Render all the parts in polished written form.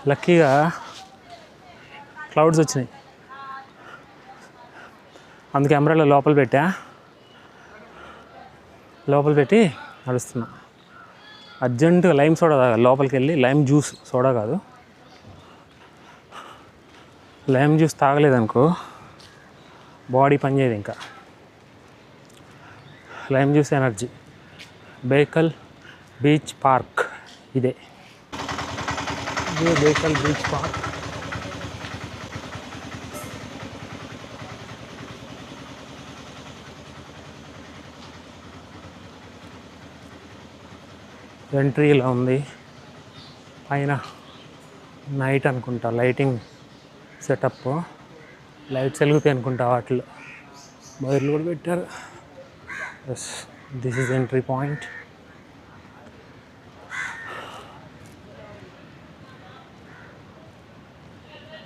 లక్కీగా క్లౌడ్స్ వచ్చినాయి, అందుకే అంబ్రెల్లా లోపల పెట్టి నడుస్తున్నా. అర్జెంటుగా లైమ్ సోడా తాగాలి, లోపలికి వెళ్ళి లైమ్ జ్యూస్, సోడా కాదు, లైమ్ జ్యూస్ తాగలేదనుకో బాడీ పనిచేయదు. ఇంకా lime juice energy. Bekal beach park, ఇదే బేకల్ బీచ్ పార్క్. ఎంట్రీ ఇలా ఉంది. పైన నైట్ అనుకుంటా లైటింగ్ సెటప్, లైట్స్ వెలుగుతాయి అనుకుంటా, వాటిలో వైర్లు కూడా పెట్టారు. Yes, this is entry point.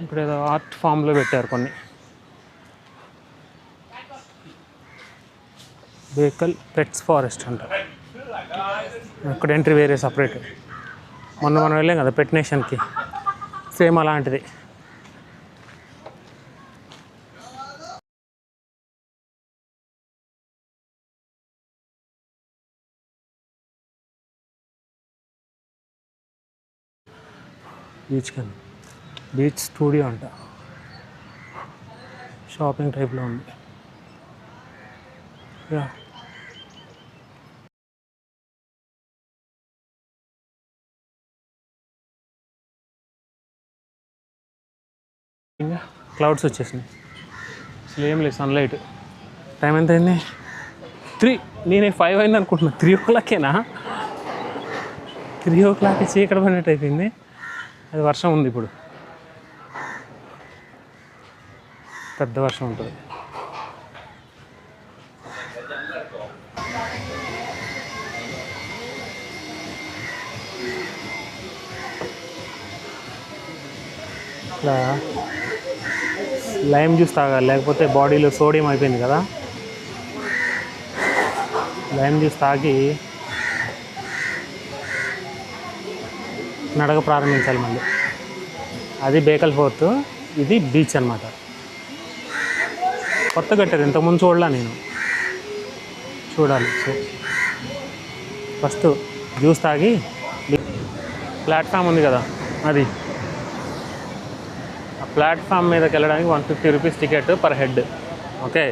ఇక్కడ ఏదో ఆర్ట్ ఫామ్లో పెట్టారు కొన్ని. బేకల్ పెట్స్ ఫారెస్ట్ అంట. ఇక్కడ ఎంట్రీ వేరే సపరేట్. మొన్న మనం వెళ్ళాం కదా పెట్ నేషన్కి, సేమ్ అలాంటిది. బీచ్ స్టూడియో అంట, షాపింగ్ టైప్లో ఉంది. యా, ఇంకా క్లౌడ్స్ వచ్చేసినాయి, అసలు ఏం లేదు, సన్లైట్. టైం ఎంత అయింది? 3. నేనే 5 అయింది అనుకుంటున్నా. 3 o'clockేనా? 3 o'clock చీకటి పడినట్టు అయిపోయింది. అది వర్షం ఉంది ఇప్పుడు, పెద్ద వర్షం ఉంటుంది. ఇట్లా లైమ్ జ్యూస్ తాగాలి, లేకపోతే బాడీలో సోడియం అయిపోయింది కదా. లైమ్ జ్యూస్ తాగి నడక ప్రారంభించాలి మళ్ళీ. అది బేకల్ ఫోర్ట్, ఇది బీచ్ అనమాట. కొత్త కట్టారు, ఇంతకుముందు చూడలా నేను, చూడాలి. సో ఫస్ట్ జ్యూస్ తాగి, ప్లాట్ఫామ్ ఉంది కదా అది, ఆ ప్లాట్ఫామ్ మీదకి వెళ్ళడానికి 150 rupees ticket per head. Okay,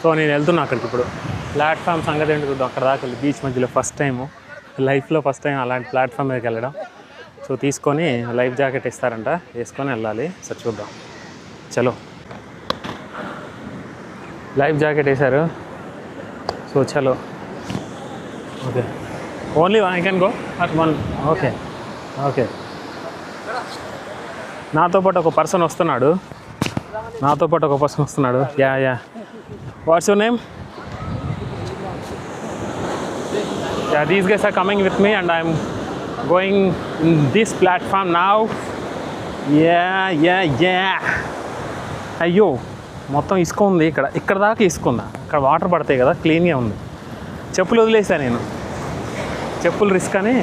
so నేను వెళ్తున్నా అక్కడికి ఇప్పుడు. ప్లాట్ఫామ్ సంగతి ఏంటి చూద్దాం. అక్కడ దాకా వెళ్ళి బీచ్ మధ్యలో ఫస్ట్ టైము లైఫ్లో, ఫస్ట్ టైం అలాంటి ప్లాట్ఫామ్ మీదకి వెళ్ళడం. సో తీసుకొని లైఫ్ జాకెట్ ఇస్తారంట, వేసుకొని వెళ్ళాలి. సో చూద్దాం, చలో. లైఫ్ జాకెట్ వేశారు, సో చలో. Okay, only I can go at one. Okay okay, నాతో పాటు ఒక పర్సన్ వస్తున్నాడు. Yeah yeah, what's your name? Yeah, these guys are coming with me and I'm going in this platform now. Yeah. అయ్యో, మొత్తం ఇసుక ఉంది ఇక్కడ దాకా ఇసుకుందా. ఇక్కడ వాటర్ పడతాయి కదా, క్లీన్గా ఉంది. చెప్పులు వదిలేసాను నేను, చెప్పులు రిస్క్ అని.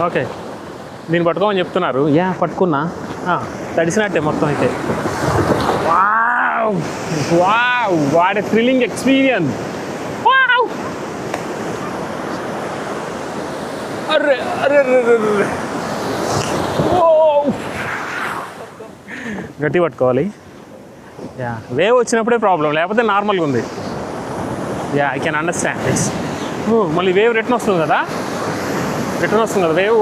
ఓకే, దీన్ని పట్టుకోమని చెప్తున్నారు. యా, పట్టుకున్నా, తడిసినట్టే మొత్తం అయితే. Wow what a thrilling experience. అరే గట్టి పట్టుకోవాలి. యా, వేవ్ వచ్చినప్పుడే ప్రాబ్లం, లేకపోతే నార్మల్గా ఉంది. Yeah, I can understand this. మళ్ళీ వేవ్ రిటర్న్ వస్తుంది కదా wave.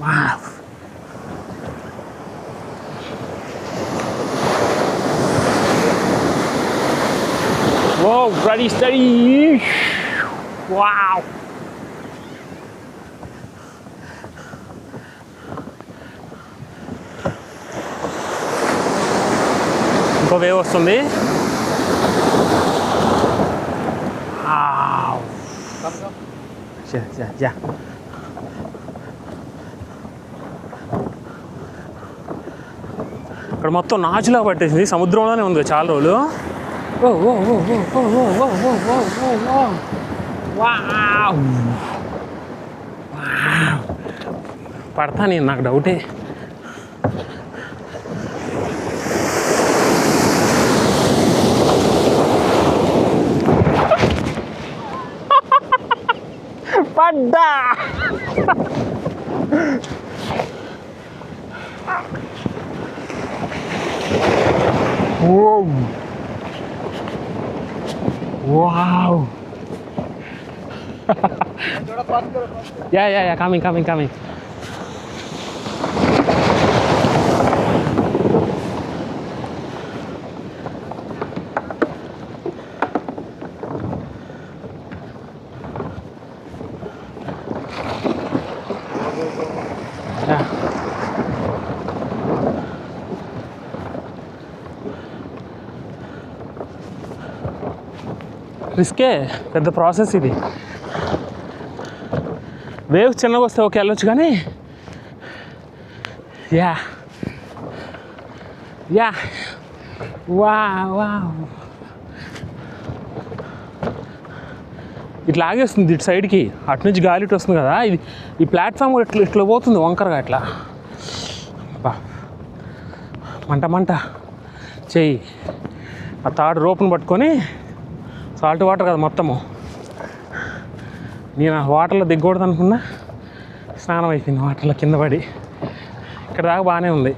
Wow, whoa, ready, steady. Wow. ఇంకో వేవ్ వస్తుంది. యా, ఇక్కడ ఇక్కడ మొత్తం నాచులా పట్టేసింది, సముద్రంలోనే ఉంది చాలా రోజులు. ఓ ఓ ఓ ఓ ఓ ఓ ఓ ఓ ఓ ఓ వావ్, పడతా నేను, నాకు డౌటే. పడ్డా. వావ్. Yeah coming. రిస్కే, పెద్ద ప్రాసెస్ ఇది. వేవ్ చిన్నగా వస్తే ఓకే వెళ్ళొచ్చు, కానీ యా వావ్ ఇట్లా ఆగేస్తుంది ఇటు సైడ్కి, అటు నుంచి గాలి ఇటు వస్తుంది కదా. ఇది ఈ ప్లాట్ఫామ్ ఇట్లా పోతుంది వంకరగా ఇట్లా. బా మంట చెయ్యి. ఆ తాడు రోపును పట్టుకొని, సాల్ట్ వాటర్ కదా మొత్తము, నేను ఆ వాటర్లో దిగకూడదు అనుకున్నా, స్నానం అయిపోయింది వాటర్లో కింద పడి. ఇక్కడ దాకా బాగానే ఉంది.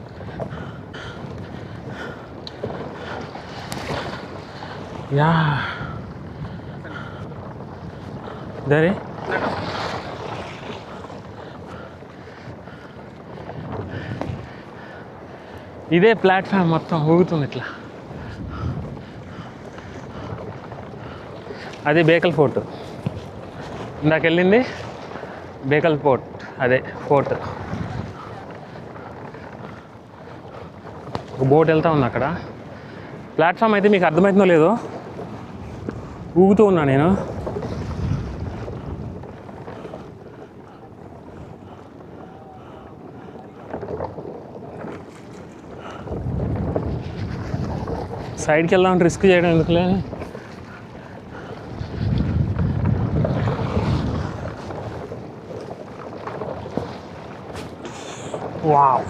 యా దరే ఇదే ప్లాట్ఫామ్ మొత్తం ఊగుతుంది ఇట్లా. అది బేకల్ ఫోర్ట్, ఇందాక వెళ్ళింది బేకల్ ఫోర్ట్, అదే ఫోర్ట్. ఒక బోట్ వెళ్తా ఉంది అక్కడ. ప్లాట్ఫామ్ అయితే మీకు అర్థమవుతుందో లేదో, ఊగుతూ ఉన్నా నేను. సైడ్కి వెళ్దామంటే రిస్క్ చేయడం ఎందుకులే. వావ్,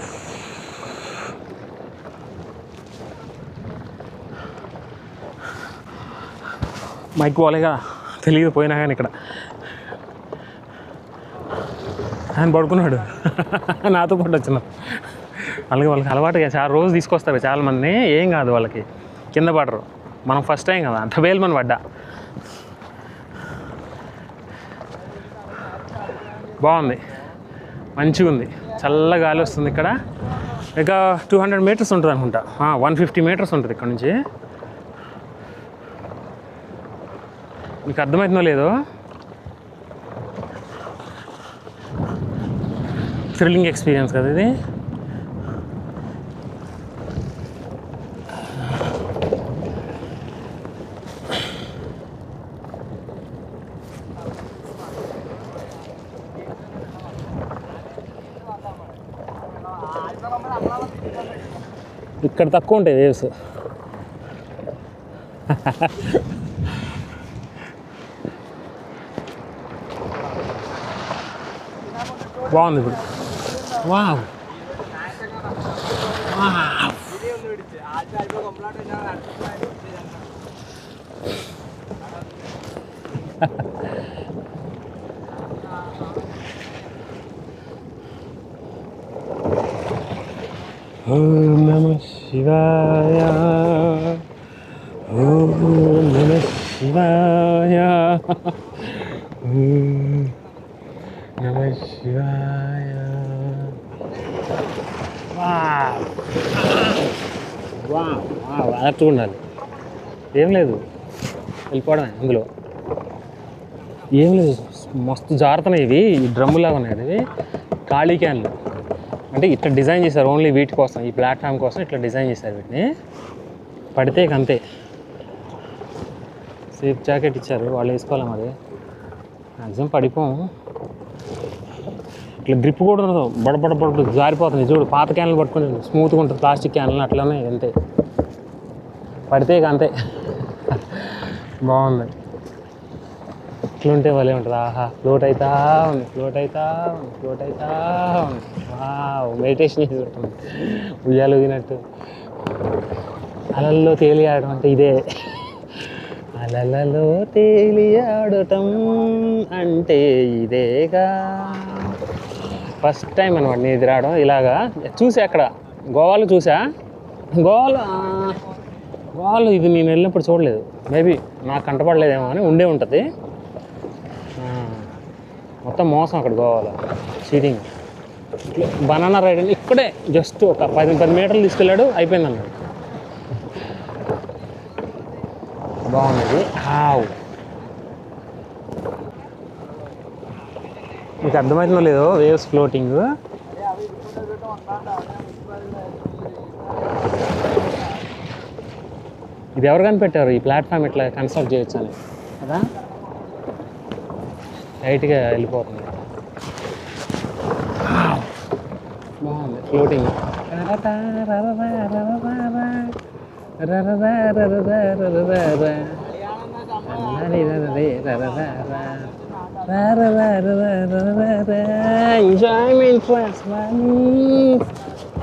మైక్ పోలేగా తెలియదు, పోయినా కానీ ఇక్కడ ఆయన పడుకున్నాడు నాతో పాటు వచ్చిన. అలాగే వాళ్ళకి అలవాటుగా చాలా రోజు తీసుకొస్తారు చాలామంది, ఏం కాదు వాళ్ళకి, కింద పడరు. మనం ఫస్ట్ టైం కదా, అంత వేలు మనం పడ్డా. బాగుంది, మంచిగా ఉంది, చల్ల గాలి వస్తుంది ఇక్కడ. ఇక 200 మీటర్స్ ఉంటుంది అనుకుంటా, 150 మీటర్స్ ఉంటుంది ఇక్కడ నుంచి. మీకు అర్థమవుతుందో లేదో, థ్రిల్లింగ్ ఎక్స్పీరియన్స్ కదా ఇది. ఇక్కడ తక్కువ ఉంటాయి వేవ్స్. బాగుంది ఇప్పుడు. వావ్ ఓం నమః శివాయ, ఓం నమః శివాయ, ఓం నమః శివాయ. అలా ఉండాలి, ఏం లేదు, వెళ్ళిపోవడమే. ఇందులో ఏం లేదు, మస్తు జారుతున్నాయి ఇవి. ఈ డ్రమ్ములాగా ఉన్నాయి కదా ఇవి, ఖాళీ క్యాన్లు. అంటే ఇట్లా డిజైన్ చేశారు ఓన్లీ వీటి కోసం, ఈ ప్లాట్ఫామ్ కోసం ఇట్లా డిజైన్ చేశారు వీటిని. పడితే అంతే, సేఫ్ జాకెట్ ఇచ్చారు, వాళ్ళు వేసుకోవాలి. మరి మ్యాక్సిమం పడిపోము. ఇట్లా గ్రిప్ కూడా ఉండదు, బడబడ జారిపోతుంది. చూడు పాత క్యాన్లు పట్టుకుని స్మూత్గా ఉంటుంది, ప్లాస్టిక్ క్యాన్లు అట్లానే అంతే, పడితే ఇక అంతే. బాగుంది, ఇట్లుంటే భలే ఉంటుంది. ఆహా, ఫ్లోట్ అవుతా ఉంది, ఫ్లోట్ అవుతా ఉంది, ఫ్లోట్ అవుతా ఉంది. మెడిటేషన్ చేసి ఉంటుంది, ఉయ్యాలు ఊగినట్టు. అలల్లో తేలియాడడం అంటే ఇదే, అలలలో తేలియాడటం అంటే ఇదేగా. ఫస్ట్ టైం అనమాట నేను ఇది రావడం ఇలాగా. చూసా అక్కడ గోవాలో చూసా, గోవాలో ఇది నేను వెళ్ళినప్పుడు చూడలేదు. మేబీ నాకు కంటపడలేదేమో అని ఉండే ఉంటుంది. మొత్తం మోసం అక్కడ గోవాలో చీటింగ్. బనానా రైడ్ అని ఇక్కడే జస్ట్ ఒక 10 మీటర్లు తీసుకెళ్ళాడు, అయిపోయింది అన్నాడు. బాగుంది. మీకు అర్థమవుతుందో లేదో వేవ్స్ ఫ్లోటింగ్. ఇది ఎవరు కనిపెట్టారు ఈ ప్లాట్ఫామ్ ఇట్లా కన్స్ట్రక్ట్ చేయొచ్చు అని కదా, లైట్గా వెళ్ళిపోతుంది. బాగుంది ఫ్లోటింగ్. ఎంజాయ్మెంట్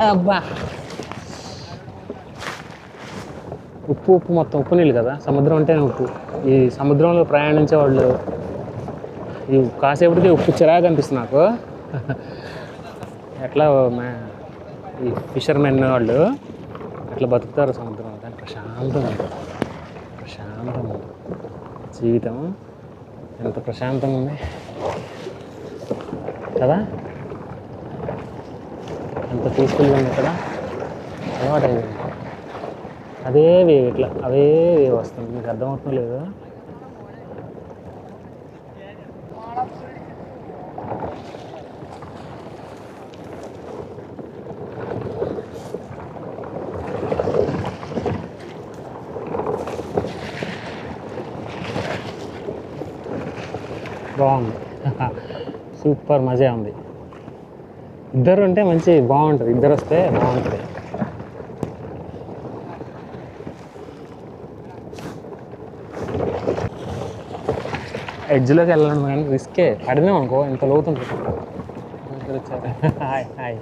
అబ్బా. ఉప్పు మొత్తం ఉప్పు నీళ్ళు కదా, సముద్రం అంటేనే ఉప్పు. ఈ సముద్రంలో ప్రయాణించే వాళ్ళు ఈ కాసేపటికి ఉప్పు చిరాగా అనిపిస్తుంది నాకు. ఎట్లా ఈ ఫిషర్మెన్ వాళ్ళు అట్లా బతుకుతారు సముద్రం. కానీ ప్రశాంతంగా ఉంది జీవితం, ఎంత ప్రశాంతంగా ఉంది కదా, ఎంత పీస్ఫుల్గా ఉంది ఇక్కడ. అలవాటు అయింది. అదే వేవ్ ఇట్లా అవే వేవ్ వస్తుంది. మీకు అర్థమవుతుందో లేదు. బాగుంది, సూపర్ మజా ఉంది. ఇద్దరు ఉంటే మంచి బాగుంటుంది, ఇద్దరు వస్తే బాగుంటుంది. ఎడ్జ్లోకి వెళ్ళడం కానీ రిస్కే, పడినాం అనుకో ఎంత లోతుంటుంది. వచ్చారు, హాయ్ హాయ్.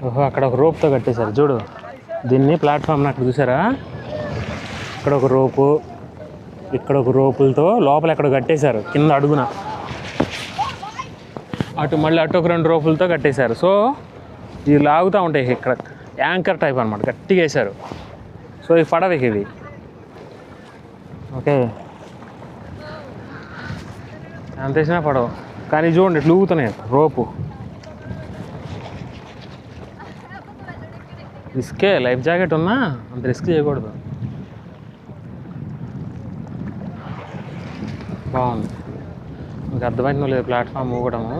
ఓహో, అక్కడ ఒక రోప్తో కట్టేశారు చూడు దీన్ని, ప్లాట్ఫామ్ని అక్కడ చూసారా. ఇక్కడ ఒక రోపు, ఇక్కడ ఒక రోపులతో లోపల ఎక్కడ కట్టేశారు కింద అడుగున. మళ్ళీ అటు ఒక 2 రోపులతో కట్టేశారు. సో ఇవి లాగుతూ ఉంటాయి. ఇక్కడ యాంకర్ టైప్ అనమాట, గట్టిగా వేశారు. సో ఇవి పడవ ఇవి. ఓకే, ఎంత వేసినా పడవ. కానీ చూడండి ఇట్లా ఊగుతున్నాయి రోపు. రిస్కే, లైఫ్ జాకెట్ ఉన్నా అంత రిస్క్ చేయకూడదు. బాగుంది, మీకు అర్థమైందో లేదు ప్లాట్ఫామ్ ఊగడము.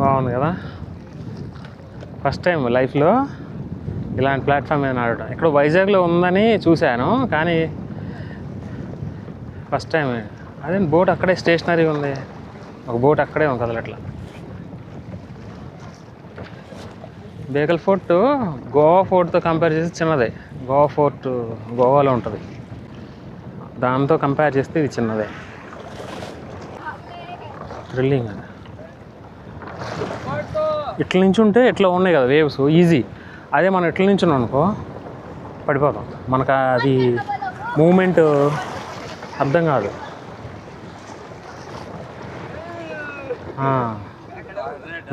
బాగుంది కదా, ఫస్ట్ టైం లైఫ్లో ఇలాంటి ప్లాట్ఫామ్ మీద ఆడటం. ఇక్కడ వైజాగ్లో ఉందని చూశాను కానీ ఫస్ట్ టైం. అదే బోట్ అక్కడే స్టేషనరీ ఉంది, ఒక బోట్ అక్కడే ఉంటుంది అట్లా. బేగల్ ఫోర్ట్ గోవా ఫోర్ట్తో కంపేర్ చేసి చిన్నదే. గోవా ఫోర్ట్ గోవాలో ఉంటుంది, దాంతో కంపేర్ చేస్తే ఇది చిన్నదే. థ్రిల్లింగ్ అది. ఇట్ల నుంచి ఉంటే ఇట్లా ఉన్నాయి కదా వేవ్స్, ఈజీ. అదే మనం ఇట్ల నుంచి ఉన్నాం అనుకో పడిపోతాం, మనకు అది మూమెంట్ అర్థం కాదు.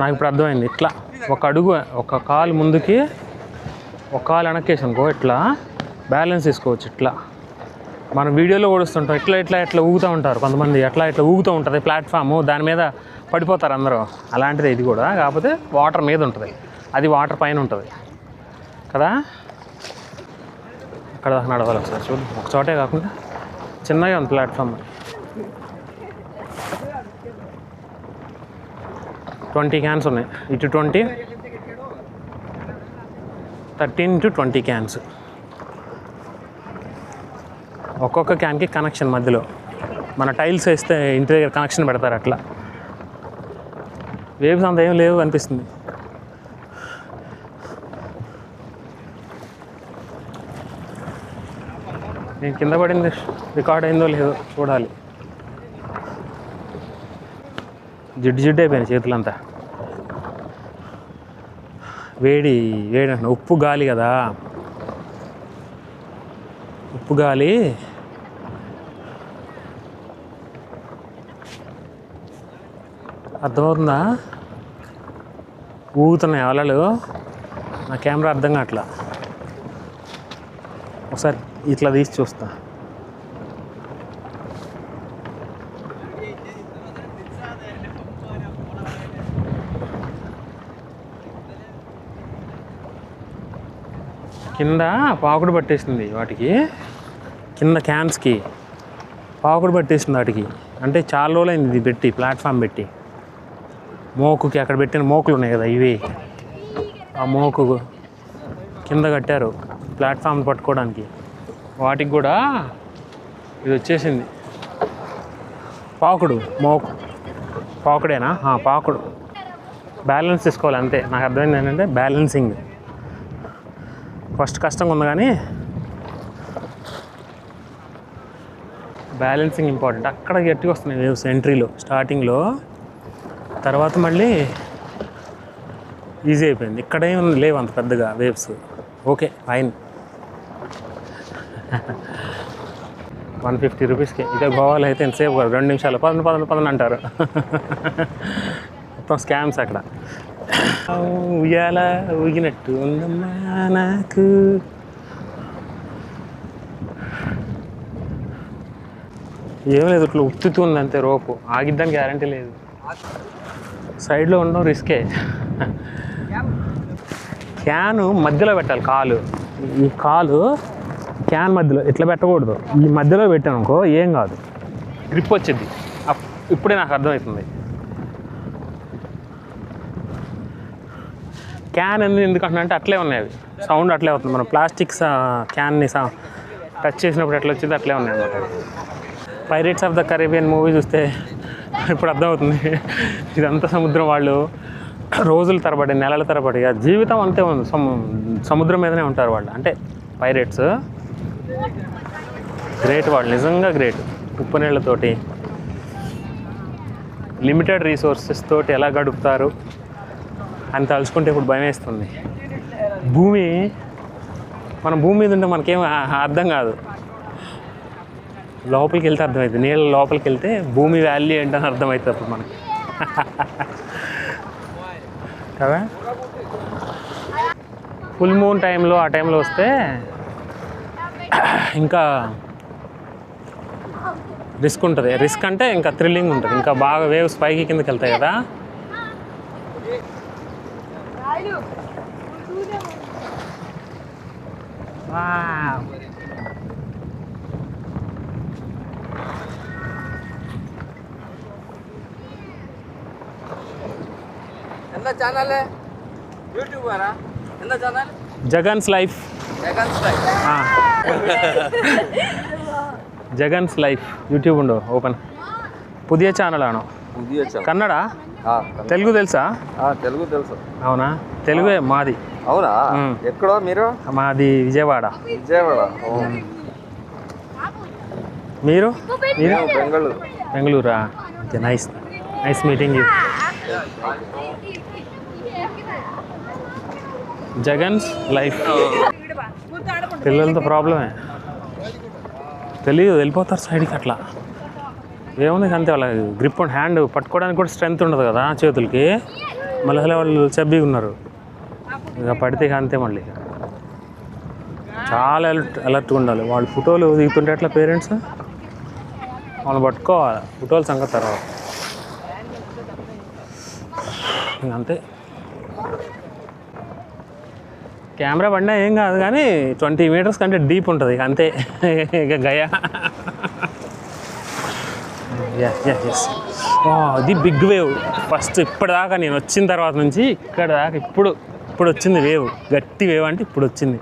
నాకు ఇప్పుడు అర్థమైంది. ఇట్లా ఒక అడుగు, ఒక కాలు ముందుకి, ఒక కాలు వెనక్కేసి అనుకో ఇట్లా బ్యాలెన్స్ తీసుకోవచ్చు. ఇట్లా మనం వీడియోలో ఓడుస్తుంటాం, ఇట్లా ఊగుతూ ఉంటారు కొంతమంది, ఇట్లా ఊగుతూ ఉంటుంది ప్లాట్ఫాము, దాని మీద పడిపోతారు అందరూ. అలాంటిది ఇది కూడా, కాకపోతే వాటర్ మీద ఉంటుంది, అది వాటర్ పైన ఉంటుంది కదా. అక్కడ నడవాలి ఒకసారి చూద్దాం. ఒక చోటే కాకుండా చిన్నగా ఉంది ప్లాట్ఫామ్. 20 క్యాన్స్ ఉన్నాయి, ఇటు 20, 13 to 20 క్యాన్స్. ఒక్కొక్క క్యాన్కి కనెక్షన్ మధ్యలో మన టైల్స్ వేస్తే ఇంటి దగ్గర కనెక్షన్ పెడతారు. అట్లా వేవ్స్ అంత ఏం లేవు అనిపిస్తుంది. నేను కింద పడింది రికార్డ్ అయిందో లేదో చూడాలి. జిడ్డు అయిపోయింది చేతులంతా. వేడి అంటే ఉప్పు గాలి కదా, ఉప్పు గాలి. అర్థమవుతుందా? ఊగుతున్నాయి అలలు. నా కెమెరా అర్థం కావట్లా. ఒకసారి ఇట్లా తీసి చూస్తా. కింద పాకుడు పట్టేసింది వాటికి, కింద క్యాన్స్కి పాకుడు పట్టేసింది వాటికి. అంటే చాలా రోజులైంది ఇది పెట్టి, ప్లాట్ఫామ్ పెట్టి. మోకుకి అక్కడ పెట్టిన మోకులు ఉన్నాయి కదా ఇవి, ఆ మోకు కింద కట్టారు ప్లాట్ఫామ్ పట్టుకోవడానికి. వాటికి కూడా ఇది వచ్చేసింది పాకుడు. పాకుడేనా? పాకుడు. బ్యాలెన్స్ తీసుకోవాలి అంతే. నాకు అర్థమైంది ఏంటంటే బ్యాలెన్సింగ్ ఫస్ట్ కష్టంగా ఉంది, కానీ బ్యాలెన్సింగ్ ఇంపార్టెంట్. అక్కడ గట్టిగా వస్తున్నాయి వేవ్స్ ఎంట్రీలో, స్టార్టింగ్లో. తర్వాత మళ్ళీ ఈజీ అయిపోయింది. ఇక్కడేం లేవు అంత పెద్దగా వేవ్స్. Okay fine. 150 రూపీస్కి. ఇదే గోవాలో అయితే ఎంతసేపు 2 నిమిషాలు 10 అంటారు. మొత్తం స్కామ్స్ అక్కడ. ఉయ్యాల ఊగినట్టు ఉందమ్మా నాకు. ఏం లేదు, ఇట్లా ఉత్తుతుంది అంతే. రోపు ఆగిద్దానికి గ్యారంటీ లేదు. సైడ్లో ఉండడం రిస్కే. క్యాను మధ్యలో పెట్టాలి కాలు. ఈ కాలు క్యాన్ మధ్యలో ఇట్లా పెట్టకూడదు. ఈ మధ్యలో పెట్టాను అనుకో ఏం కాదు, గ్రిప్ వచ్చింది. ఇప్పుడే నాకు అర్థమవుతుంది. క్యాన్ ఎందుకంటున్నా అంటే అట్లే ఉన్నాయి అవి, సౌండ్ అట్లే అవుతుంది. మనం ప్లాస్టిక్స్ క్యాన్ని టచ్ చేసినప్పుడు ఎట్లా వచ్చింది అట్లే ఉన్నాయి అన్నమాట. Pirates of the Caribbean movie చూస్తే ఇప్పుడు అర్థమవుతుంది. ఇదంతా సముద్రం. వాళ్ళు రోజుల తరబడి, నెలల తరబడి, జీవితం అంతే ఉంది, సముద్రం మీదనే ఉంటారు వాళ్ళు. అంటే పైరేట్స్ గ్రేట్, వాళ్ళు నిజంగా గ్రేట్. ఉప్పు నీళ్ళతోటి, లిమిటెడ్ రీసోర్సెస్ తోటి ఎలా గడుపుతారు అని తలుచుకుంటే ఇప్పుడు భయం వేస్తుంది. మనం భూమి మీద ఉంటే మనకేం అర్థం కాదు. లోపలికి వెళ్తే అర్థమవుతుంది. నీళ్ళ లోపలికి వెళ్తే భూమి వాల్యూ ఏంటని అర్థమవుతుంది అప్పుడు మనకి కదా. ఫుల్ మూన్ టైంలో, ఆ టైంలో వస్తే ఇంకా రిస్క్ ఉంటుంది. రిస్క్ అంటే ఇంకా థ్రిల్లింగ్ ఉంటుంది. ఇంకా బాగా వేవ్స్ పైకి కిందకి వెళ్తాయి కదా. Jagan's life. Jagan's life YouTube ఉండో ఓపెన్. పుదియ ఛానల్ ఆనో. కన్నడ, తెలుగు తెలుసా? తెలుగు తెలుసు. అవునా? తెలుగే మాది. అవునా? ఎక్కడో మీరు? మాది విజయవాడ. విజయవాడ. మీరు? బెంగళూరు. బెంగళూరా? Okay, nice meeting you. Jagan's life. పిల్లలతో ప్రాబ్లమే, తెలియదు, వెళ్ళిపోతారు సైడ్కి. అట్లా ఏముంది అంతే. వాళ్ళ గ్రిప్ హ్యాండ్ పట్టుకోవడానికి కూడా స్ట్రెంత్ ఉండదు కదా చేతులకి. మళ్ళీ వాళ్ళు చబ్బీగా ఉన్నారు, ఇక పడితే అంతే. మళ్ళీ చాలా అలర్ట్గా ఉండాలి. వాళ్ళు ఫోటోలు దిగుతుంటే ఎట్లా పేరెంట్స్ వాళ్ళు పట్టుకోవాలి. ఫోటోలు సంగతి తర్వాత అంతే. కెమెరా పడినా ఏం కాదు కానీ 20 మీటర్స్ కంటే డీప్ ఉంటుంది ఇక అంతే. ఇక గయా ఎస్. అది బిగ్ వేవ్. ఫస్ట్ ఇప్పటిదాకా నేను వచ్చిన తర్వాత నుంచి ఇక్కడ దాకా ఇప్పుడు వచ్చింది వేవ్. గట్టి వేవ్ అంటే ఇప్పుడు వచ్చింది.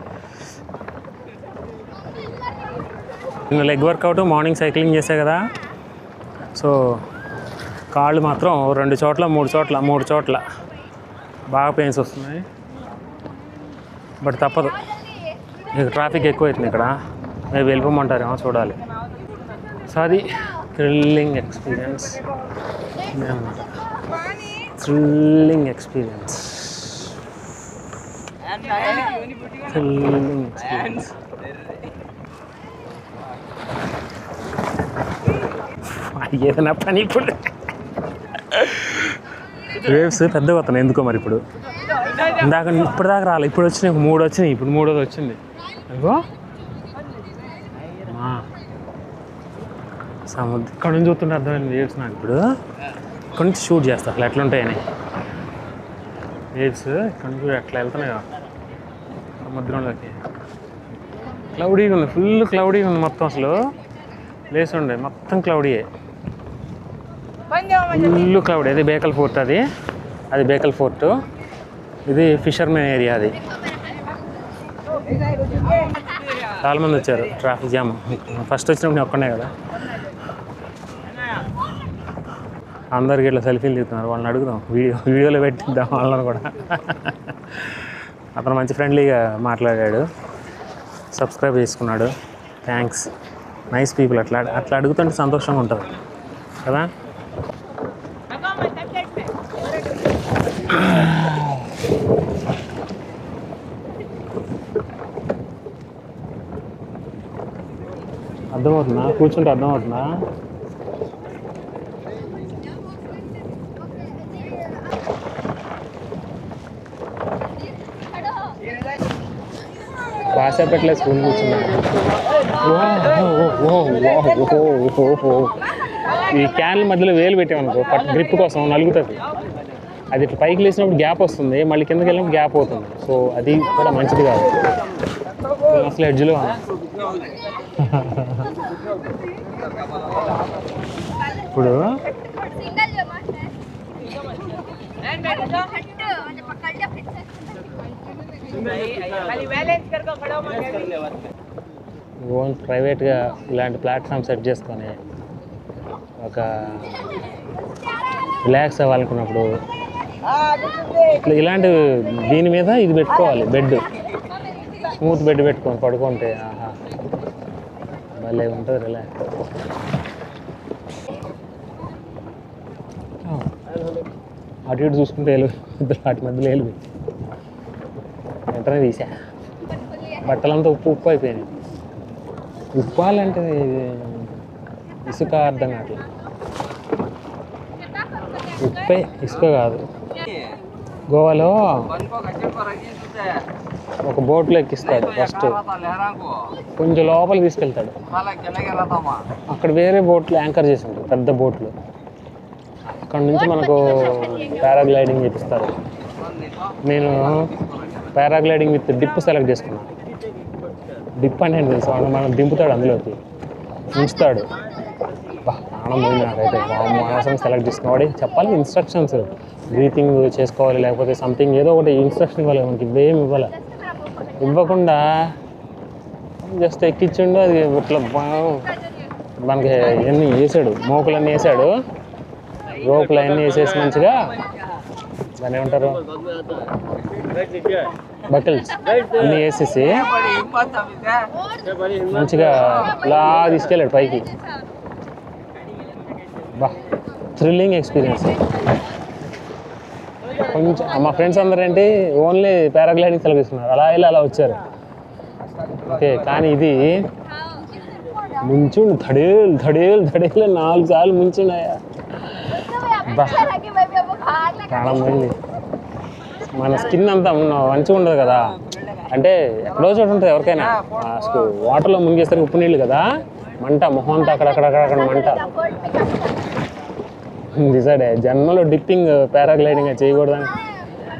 నేను లెగ్ వర్కౌట్ మార్నింగ్ సైక్లింగ్ చేసా కదా, సో కాళ్ళు మాత్రం 2 చోట్ల 3 చోట్ల బాగా పెయిన్స్ వస్తున్నాయి. బట్ తప్పదు, ఇక ట్రాఫిక్ ఎక్కువ అవుతుంది ఇక్కడ. మేము వెళ్ళిపోమంటారేమో చూడాలి. సో అది థ్రిల్లింగ్ ఎక్స్పీరియన్స్. Thrilling experience. ఏదైనా పని ఇప్పుడు వేవ్స్ పెద్దగా వస్తున్నాయి ఎందుకో మరి. ఇప్పుడు ఇప్పటిదాకా రాలేదు, ఇప్పుడు వచ్చినాయి 3 వచ్చినాయి. ఇప్పుడు 3వ వచ్చింది. అదిగో సముద్రం ఇక్కడ నుంచి చూస్తుంటే అర్థమైంది వేవ్స్ నాకు. ఇప్పుడు ఇక్కడ నుంచి షూట్ చేస్తా అసలు ఎట్లుంటాయని. వేవ్స్ ఇక్కడ నుంచి ఎట్లా వెళ్తున్నాయో సముద్రంలోకి. క్లౌడీగా ఉంది, ఫుల్ క్లౌడీగా ఉంది మొత్తం. అసలు ప్లేస్ ఉండే మొత్తం క్లౌడీయే, ఫుల్ క్లౌడీ. అది బేకల్ ఫోర్ట్, అది బేకల్ ఫోర్ట్. ఇది ఫిషర్మెన్ ఏరియా. అది చాలామంది వచ్చారు, ట్రాఫిక్ జామ్. ఫస్ట్ వచ్చినప్పుడు నేను ఒక్కనే కదా. అందరికి ఇట్లా సెల్ఫీలు తీస్తున్నారు. వాళ్ళని అడుగుదాం, వీడియోలో పెట్టిద్దాం వాళ్ళని కూడా. అతను మంచి ఫ్రెండ్లీగా మాట్లాడాడు, సబ్స్క్రైబ్ చేసుకున్నాడు. థ్యాంక్స్. Nice people. అట్లా అడుగుతుంటే సంతోషంగా ఉంటుంది కదా. అర్థమవుతుందా? కూర్చుంటే అర్థమవుతుందా? బాసేపట్లే స్కూల్ కూర్చున్నాను. ఈ క్యాన్ల మధ్యలో వేలు పెట్టామనుకో గ్రిప్ కోసం నలుగుతుంది. అది ఇట్లా పైకి లేచినప్పుడు గ్యాప్ వస్తుంది, మళ్ళీ కిందకి వెళ్ళినప్పుడు గ్యాప్ అవుతుంది. సో అది కూడా మంచిది కాదు. అసలు ఎడ్జ్లో ఇప్పుడు ఓన్ ప్రైవేట్గా ఇలాంటి ప్లాట్ఫామ్ సెట్ చేసుకొని ఒక రిలాక్స్ అవ్వాలనుకున్నప్పుడు ఇలాంటి దీని మీద ఇది పెట్టుకోవాలి. బెడ్ స్మూత్ బెడ్ పెట్టుకొని పడుకుంటే ఆహా భలే ఉంటుంది రిలాక్స్. అటు ఇటు చూసుకుంటే వాటి మధ్యలో వెలుగు వెంటనే తీసా. బట్టలంతా ఉప్పు అయిపోయినాయి. ఉప్పాలంటే ఇసుక అర్థం కావట్లేదు. ఉప్పే, ఇసుక కాదు. గోవాలో ఒక బోట్లో ఎక్కిస్తాడు. ఫస్ట్ కొంచెం లోపలికి తీసుకెళ్తాడు. అక్కడ వేరే బోట్లు యాంకర్ చేసి ఉంటారు, పెద్ద బోట్లు. అక్కడ నుంచి మనకు పారాగ్లైడింగ్ చేపిస్తారు. నేను పారాగ్లైడింగ్ విత్ డిప్ సెలెక్ట్ చేసుకున్నాను. డిప్ అంటే ఏంటి తెలుసు? మనం దింపుతాడు, అందులోకి ఉంచుతాడు. ప్రాణం పోయింది నాకైతే. అనవసరం సెలెక్ట్ చేసుకున్నాడు. చెప్పాలి ఇన్స్ట్రక్షన్స్, బ్రీతింగ్ చేసుకోవాలి, లేకపోతే సంథింగ్ ఏదో ఒకటి ఇన్స్ట్రక్షన్ ఇవ్వాలి. మనకి ఇవేమి ఇవ్వాలి. ఇవ్వకుండా జస్ట్ ఎక్కించిండు. అది ఇట్లా మనకి ఇవన్నీ వేసాడు, మోకులన్నీ వేసాడు, రోపులు అవన్నీ వేసేసి మంచిగా దాన్ని ఏమంటారు బకిల్స్ అన్నీ వేసేసి మంచిగా ఇలా తీసుకెళ్ళాడు పైకి. బా థ్రిల్లింగ్ ఎక్స్పీరియన్స్. కొంచెం మా ఫ్రెండ్స్ అందరూ ఏంటి ఓన్లీ పారాగ్లైడింగ్ సెలెక్ట్ చేసుకున్నారు. అలా వచ్చారు. ఓకే, కానీ ఇది ముంచుండు ధడేలు 4 సార్లు ముంచుండయా. ప్రాణం పోయింది. మన స్కిన్ అంతా మంచిగా ఉండదు కదా, అంటే ఎక్కడో చోటు ఉంటుంది ఎవరికైనా అసలు వాటర్లో ముంగేస్తారు ఉప్పు నీళ్ళు కదా మంట మొహం అంతా అక్కడ మంట డిసైడ్ అయ్యా జన్మలో డిప్పింగ్ పారాగ్లైడింగ్ చేయకూడదని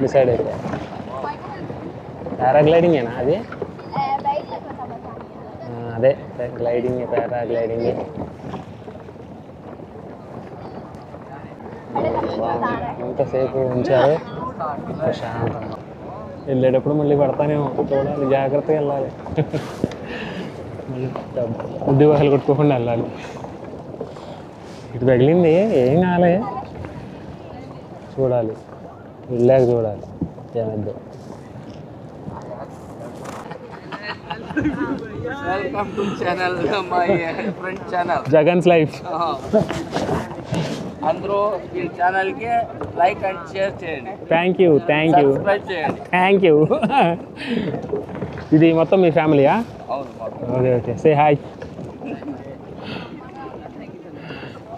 డిసైడ్ అయిపోయా పారాగ్లైడింగేనా అది అదే గ్లైడింగ్ పారాగ్లైడింగ్ ఎంతసేపు ఉంచారు ప్రశాంతంగా వెళ్ళేటప్పుడు మళ్ళీ పడతానేమో చూడాలి జాగ్రత్తగా వెళ్ళాలి మళ్ళీ బుద్ధి వాహలు కొట్టుకోకుండా వెళ్ళాలి ఇటు తగిలింది ఏం కాలే చూడాలి వెళ్ళాక చూడాలి ఏమైందో welcome to channel my friend channel Jagan's life అందరూ ఈ ఛానల్కి లైక్ అండ్ షేర్ చేయండి థ్యాంక్ యూ సబ్స్క్రైబ్ చేయండి థ్యాంక్ యూ ఇది మొత్తం మీ ఫ్యామిలీయా అవును okay okay say hi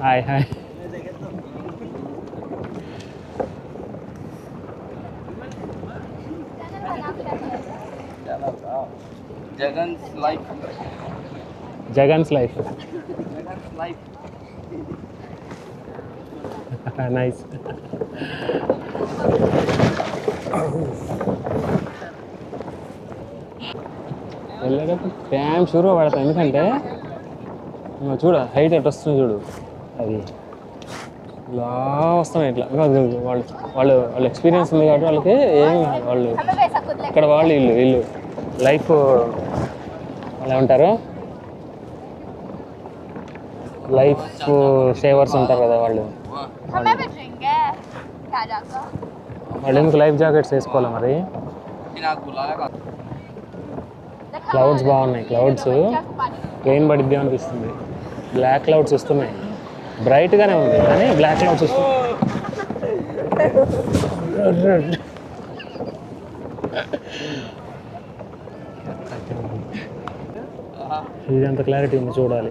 hi hi Jagan's life Jagan's life Jagan's life nice వెళ్ళేటప్పుడు డ్యామ్ షూర్గా పడతాం ఎందుకంటే చూడ హైట్ ఎట్ వస్తుంది చూడు అది ఇలా వస్తున్నాయి ఇట్లా వాళ్ళు వాళ్ళు వాళ్ళ ఎక్స్పీరియన్స్ ఉంది కాబట్టి వాళ్ళకి ఏం కాదు వాళ్ళు ఇక్కడ వాళ్ళు వీళ్ళు లైఫ్ వాళ్ళు ఏమంటారు లైఫ్ సేవర్స్ ఉంటారు కదా వాళ్ళు వాళ్ళు ఎందుకు లైఫ్ జాకెట్స్ వేసుకోవాలి మరి క్లౌడ్స్ బాగున్నాయి క్లౌడ్స్ రెయిన్ పడిద్ది అనిపిస్తుంది బ్లాక్ క్లౌడ్స్ వస్తున్నాయి బ్రైట్గానే ఉంది కానీ బ్లాక్ క్లౌడ్స్ వస్తున్నాయి ఇదంత క్లారిటీ ఉంది చూడాలి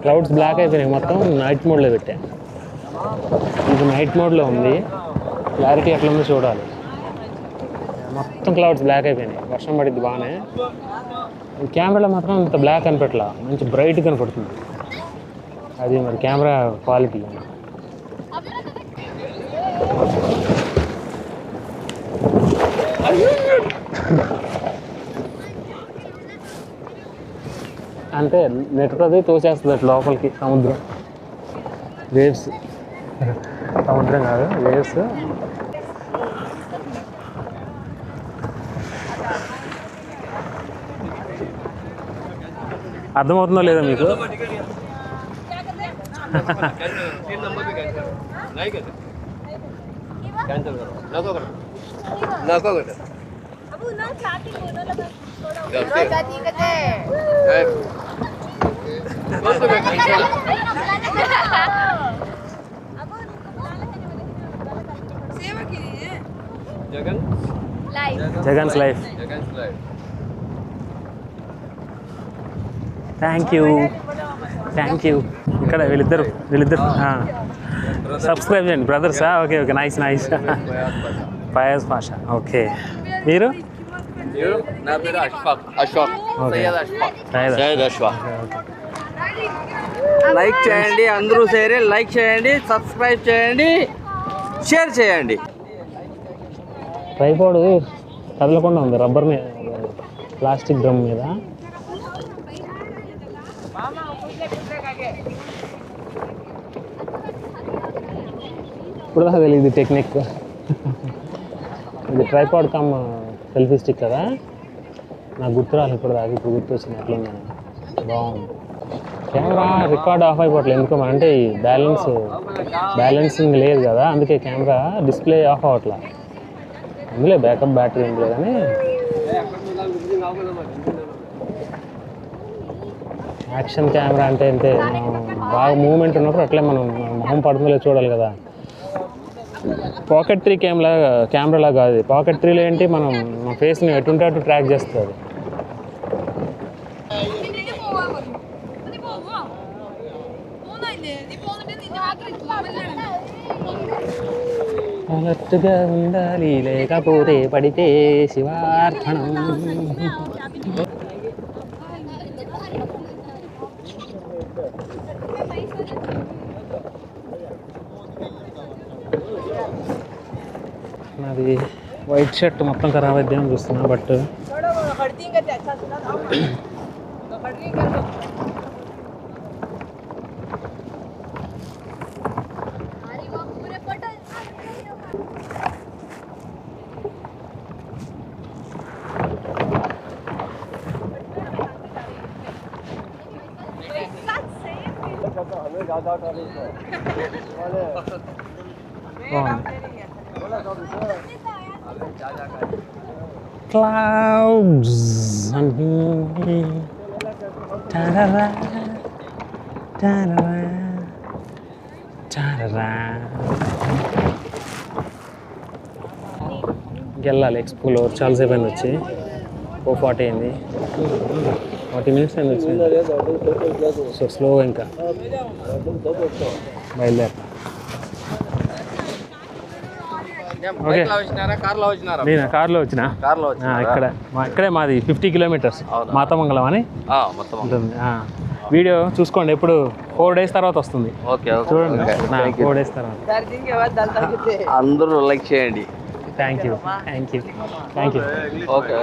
క్లౌడ్స్ బ్లాక్ అయిపోయినాయి మొత్తం నైట్ మోడ్లో పెట్టా ఇది నైట్ మోడ్లో ఉంది క్లారిటీ ఎట్లా ఉందో చూడాలి మొత్తం క్లౌడ్స్ బ్లాక్ అయిపోయినాయి వర్షం పడిద్ది బాగానే కెమెరాలో మాత్రం అంత బ్లాక్ కనిపెట్టలా మంచి బ్రైట్ కనపడుతుంది అది మరి కెమెరా క్వాలిటీ అంటే నెట్టుతుంది తోసేస్తుంది అట్లా లోపలికి సముద్రం వేవ్స్ సముద్రం కాదు వేవ్స్ అర్థమవుతుందో లేదో మీకు జగన్స్ లైఫ్ థ్యాంక్ యూ ఇక్కడ వీళ్ళిద్దరు సబ్స్క్రైబ్ చేయండి బ్రదర్సా okay okay nice Fayaz Pasha okay మీరు నా పేరు అష్ఫాక్ సయ్యద్ అష్ఫాక్ లైక్ చేయండి అందరూ లైక్ చేయండి సబ్స్క్రైబ్ చేయండి షేర్ చేయండి ట్రైపాడ్ కదలకుండా ఉంది రబ్బర్ మీద ప్లాస్టిక్ డ్రమ్ మీద ఇప్పుడు దాకా తెలియదు టెక్నిక్ ఇది ట్రైపాడ్ కమ్ సెల్ఫీ స్టిక్ కదా నాకు గుర్తు రాలి ఇప్పుడు దాకా ఇప్పుడు గుర్తు వచ్చింది ఎట్లుందని బాగుంది కెమెరా రికార్డ్ ఆఫ్ అయిపోవట్లేదు ఎందుకో అంటే ఈ బ్యాలెన్సింగ్ లేదు కదా అందుకే కెమెరా డిస్ప్లే ఆఫ్ అవ్వట్లా అందులో బ్యాకప్ బ్యాటరీ ఉంది కానీ యాక్షన్ కెమెరా అంటే అంతే బాగా మూవ్మెంట్ ఉన్నప్పుడు అట్లే మనం మొహం పడుతుందో చూడాలి కదా పాకెట్ 3 కెమెరాలా కాదు పాకెట్ 3లో ఏంటి మనం ఫేస్ని ఎటుంటే అటు ట్రాక్ చేస్తుంది అలర్ట్గా ఉండాలి లేకపోతే పడితే శివార్పణం. నాది వైట్ షర్ట్ మొత్తం ఖరాబ్ అయిద్దామని చూస్తున్నా, బట్ క్లౌడ్స్ వెళ్ళాలి ఎక్స్పోలో. చాలాసేపు అయింది వచ్చి, 4:40 అయింది, 40 minutes అయింది వచ్చి. సో స్లో ఇంకా బయలుదేరతా. ఓకే, నేను కార్లో వచ్చిన. ఇక్కడే మాది 50 kilometers మాతమంగళం అని ఉంటుంది. వీడియో చూసుకోండి, ఎప్పుడు 4 days తర్వాత వస్తుంది. చూడండి, 4 days తర్వాత. అందరూ లైక్ చేయండి. Thank you. ఓకే,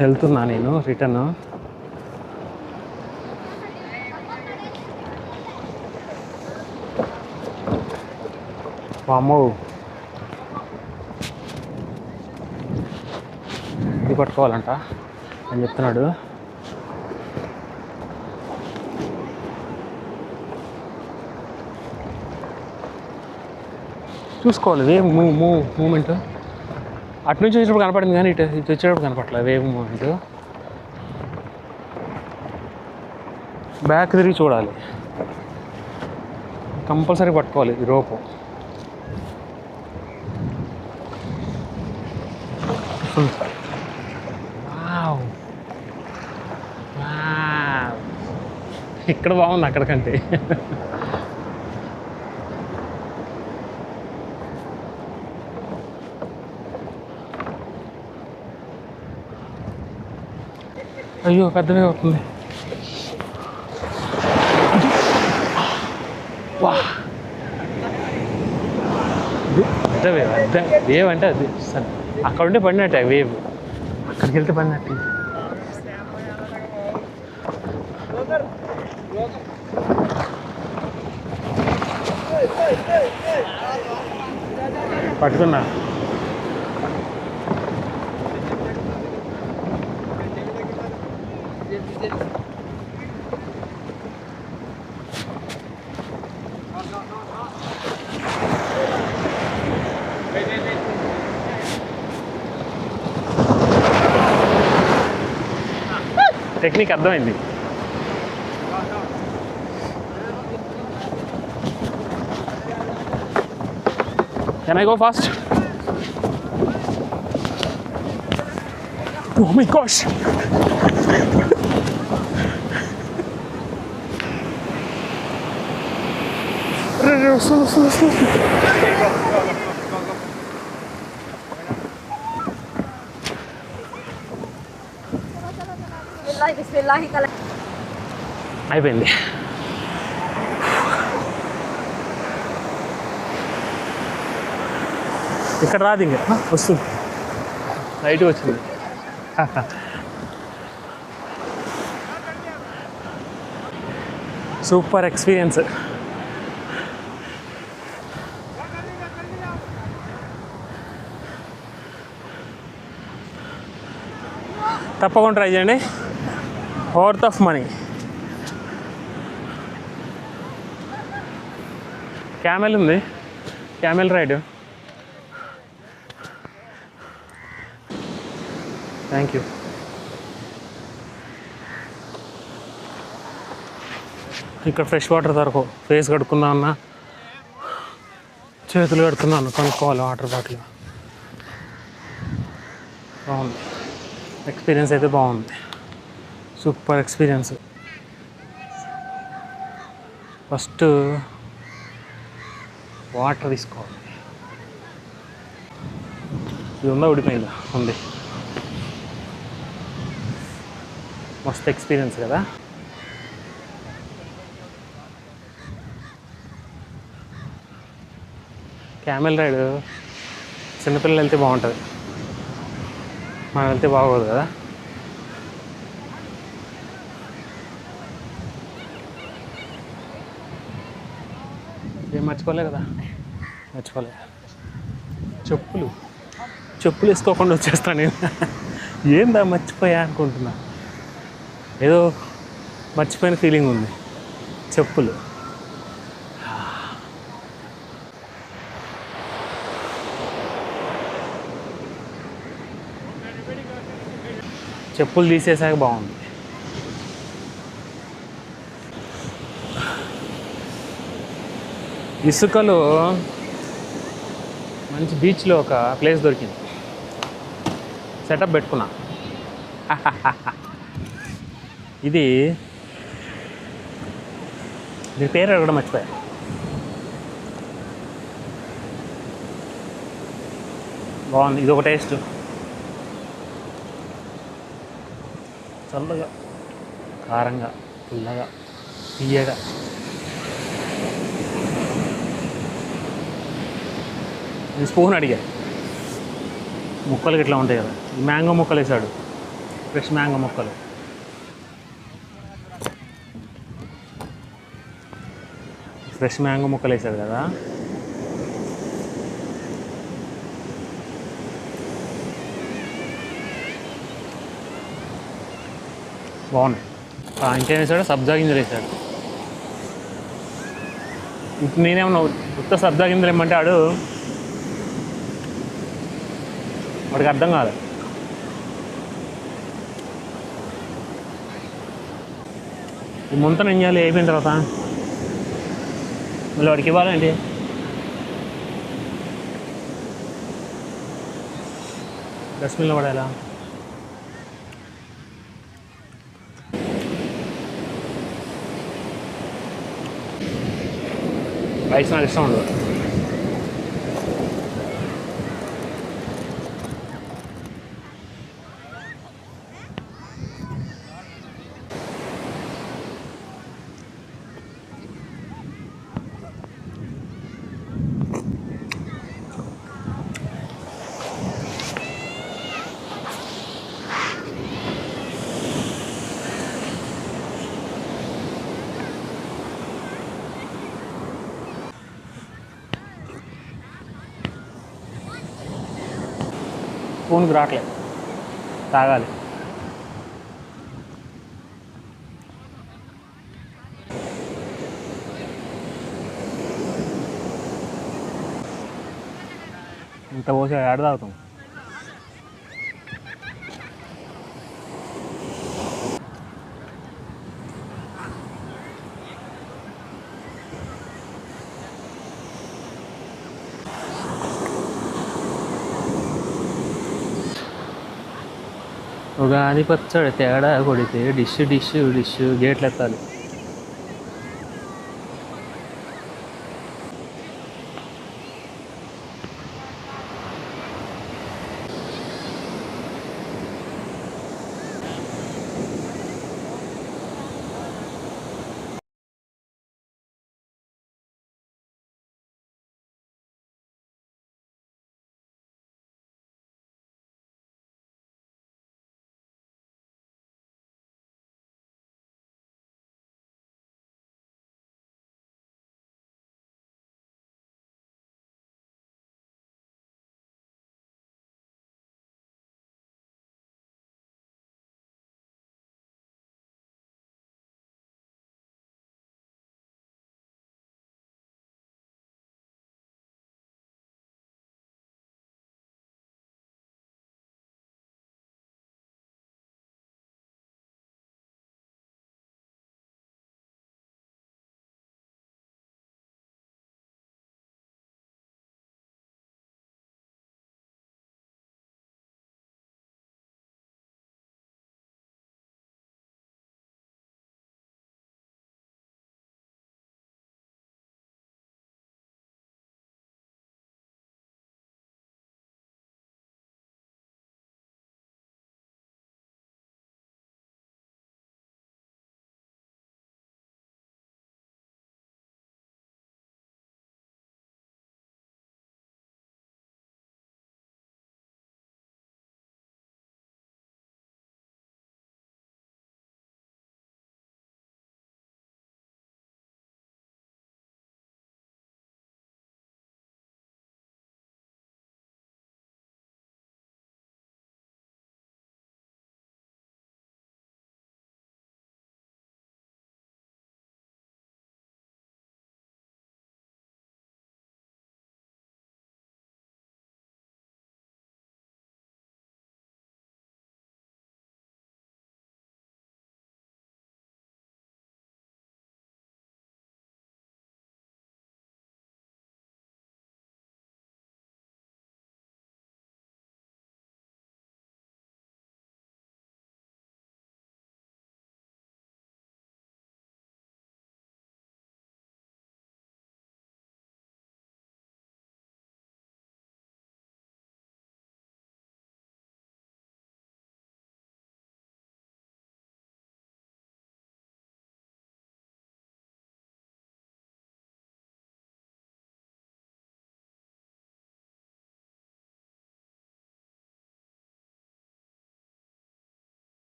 వెళ్తున్నా నేను రిటర్న్. వామ్మో, ఇది పట్టుకోవాలంట అని చెప్తున్నాడు. చూసుకోవాలి వేవ్ మూమెంట్. అటు నుంచి వచ్చేటప్పుడు కనపడింది కానీ ఇటు వచ్చేటప్పుడు కనపడలేదు వేవ్ మూమెంట్. బ్యాక్ తిరిగి చూడాలి, కంపల్సరీ పట్టుకోవాలి ఈ రోపు. ఇక్కడ బాగుంది అక్కడికంటే. అయ్యో పెద్దవే అవుతుంది. వా పెద్దవే వేవ్ అంటే అది అక్కడ ఉంటే పడినట్టే వేవ్, అక్కడికి వెళ్తే పడినట్టు. పట్టుకున్నా. టెక్నిక్ అర్థమైంది. Can I go fast? Oh my gosh! Slow. అయిపోయింది. ఇక్కడ రాదు ఇంకా, వస్తుంది రైట్ వచ్చింది. Super experience. తప్పకుండా ట్రై చేయండి. Worth of money. క్యామెల్ ఉంది, క్యామెల్ రైడ్. Thank you. ఇక్కడ ఫ్రెష్ వాటర్ దొరకవు. ఫేస్ కడుక్కుందామన్నా, చేతులు కడుతున్నాను, కొనుక్కోవాలి వాటర్ బాటిల్. బాగుంది, ఎక్స్పీరియన్స్ అయితే బాగుంది. Super experience. ఫస్ట్ వాటర్ తీసుకోవాలి. ఇది ఉందా ఊడిపోయిందా? ఉంది. మస్తు ఎక్స్పీరియన్స్ కదా. క్యామెల్ రైడ్ చిన్నపిల్లలు వెళ్తే బాగుంటుంది, మనం వెళ్తే బాగోదు కదా. ఏం మర్చిపోలే కదా, మర్చిపోలే. చెప్పులు వేసుకోకుండా వచ్చేస్తాను నేను. ఏందా మర్చిపోయా అనుకుంటున్నా, ఏదో మర్చిపోయిన ఫీలింగ్ ఉంది. చెప్పులు తీసేసాక బాగుంది. ఇసుకలో మంచి బీచ్లో ఒక ప్లేస్ దొరికింది, సెటప్ పెట్టుకున్నా. ఇది దీని పేరు అడగడం మర్చిపోయా. బాగుంది, ఇది ఒక టేస్ట్. చల్లగా, కారంగా, పుల్లగా, తీయగా. ఈ స్పూన్ అడిగా, ముక్కలు ఇట్లా ఉంటాయి కదా. ఈ మ్యాంగో ముక్కలు వేసాడు, ఫ్రెష్ మ్యాంగో ముక్కలు. ఫ్రెష్ మ్యాంగో ముక్కలు వేసాడు కదా. బాగున్నాయి. ఇంకేం వేసాడు, సబ్జా గింజలు వేసాడు. ఇప్పుడు నేనేమన్నా ఉత్త సబ్జా గింజలు ఏమంటే వాడికి అర్థం కాదు. ఈ ముంతను ఏం చేయాలి, అయిపోయిన తర్వాత మళ్ళీ వాడికి ఇవ్వాలండి. డస్ట్బిన్లో పడేలా. రైస్ నాకు ఇష్టం ఉండదు. స్పూన్కి రావట్లేదు, తాగాలి. ఇంత పోసి ఆడ తాగుతాం. ఉగాది పచ్చడి తేడా కొడితే డిష్ గేట్లు ఎత్తాలి.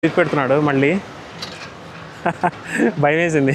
తీసి పెడుతున్నాడు మళ్ళీ. భయం వేసింది.